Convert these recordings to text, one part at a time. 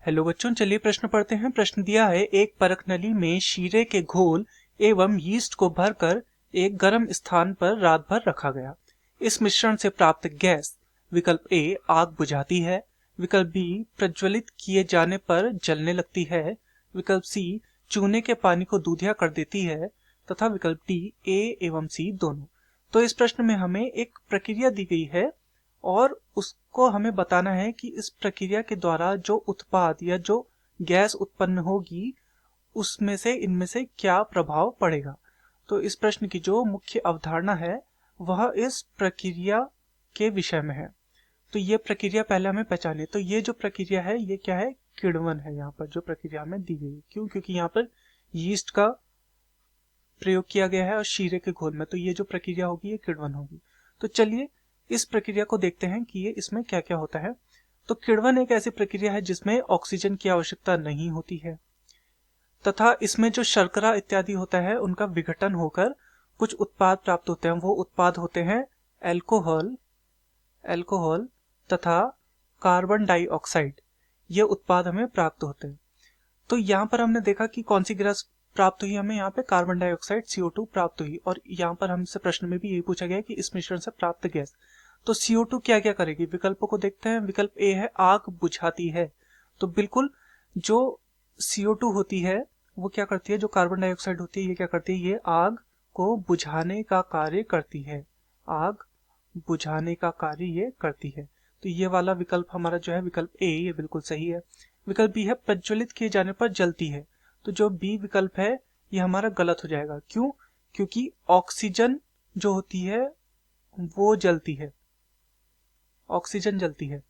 Hello बच्चों, चलिए प्रश्न पढ़ते हैं। प्रश्न दिया है, एक परख नली में शीरे के घोल एवं यीस्ट को भरकर एक गर्म स्थान पर रात भर रखा गया। इस मिश्रण से प्राप्त गैस विकल्प ए आग बुझाती है, विकल्प बी प्रज्वलित किए जाने पर जलने लगती है, विकल्प सी चूने के पानी को दूधिया कर देती है तथा विकल्प डी ए एवं सी दोनों। तो इस प्रश्न में हमें एक प्रक्रिया दी गई है और उसको हमें बताना है कि इस प्रक्रिया के द्वारा जो उत्पाद या जो गैस उत्पन्न होगी उसमें से इनमें से क्या प्रभाव पड़ेगा। तो इस प्रश्न की जो मुख्य अवधारणा है वह इस प्रक्रिया के विषय में है। तो ये प्रक्रिया पहले हमें पहचानिए। तो ये जो प्रक्रिया है ये क्या है? किण्वन है। यहाँ पर जो प्रक्रिया हमें दी गई है, क्यों? क्योंकि यहाँ पर यीस्ट का प्रयोग किया गया है और शीरे के घोल में। तो ये जो प्रक्रिया होगी ये किण्वन होगी। तो चलिए इस प्रक्रिया को देखते हैं कि ये इसमें क्या क्या होता है। तो किण्वन एक ऐसी प्रक्रिया है जिसमें ऑक्सीजन की आवश्यकता नहीं होती है तथा इसमें जो शर्करा इत्यादि होता है उनका विघटन होकर कुछ उत्पाद प्राप्त होते हैं। वो उत्पाद होते हैं अल्कोहल तथा कार्बन डाइऑक्साइड। ये उत्पाद हमें प्राप्त होते हैं। तो यहाँ पर हमने देखा कि कौन सी गैस प्राप्त हुई, हमें यहाँ पे कार्बन डाइऑक्साइड CO2 प्राप्त हुई। और यहाँ पर हमसे प्रश्न में भी यही पूछा गया कि इस मिश्रण से प्राप्त गैस तो CO2 क्या क्या करेगी। विकल्पों को देखते हैं। विकल्प ए है आग बुझाती है। तो बिल्कुल जो CO2 होती है वो क्या करती है, जो कार्बन डाइऑक्साइड होती है ये क्या करती है, ये आग को बुझाने का कार्य करती है। आग बुझाने का कार्य ये करती है। तो ये वाला विकल्प हमारा जो है विकल्प ए ये बिल्कुल सही है। विकल्प बी है प्रज्वलित किए जाने पर जलती है। तो जो बी विकल्प है ये हमारा गलत हो जाएगा। क्यों? क्योंकि ऑक्सीजन जो होती है वो जलती है, ऑक्सीजन जलती है,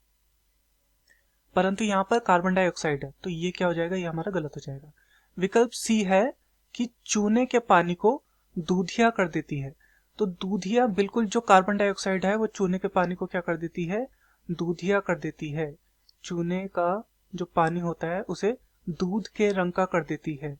परंतु यहाँ पर कार्बन डाइऑक्साइड है। तो ये क्या हो जाएगा, ये हमारा गलत हो जाएगा। विकल्प सी है कि चूने के पानी को दूधिया कर देती है। तो दूधिया, बिल्कुल जो कार्बन डाइऑक्साइड है वो चूने के पानी को क्या कर देती है, दूधिया कर देती है। चूने का जो पानी होता है उसे दूध के रंग का कर देती है।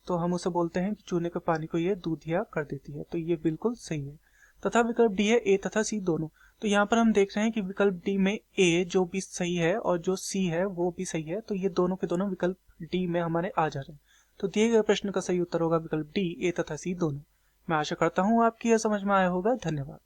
तो हम उसे बोलते हैं कि चूने के पानी को ये दूधिया कर देती है। तो ये बिल्कुल सही है। तथा विकल्प डी है ए तथा सी दोनों। तो यहाँ पर हम देख रहे हैं कि विकल्प डी में ए जो भी सही है और जो सी है वो भी सही है। तो ये दोनों के दोनों विकल्प डी में हमारे आ जा रहे हैं। तो दिए गए प्रश्न का सही उत्तर होगा विकल्प डी ए तथा सी दोनों। मैं आशा करता हूँ आपकी यह समझ में आया होगा। धन्यवाद।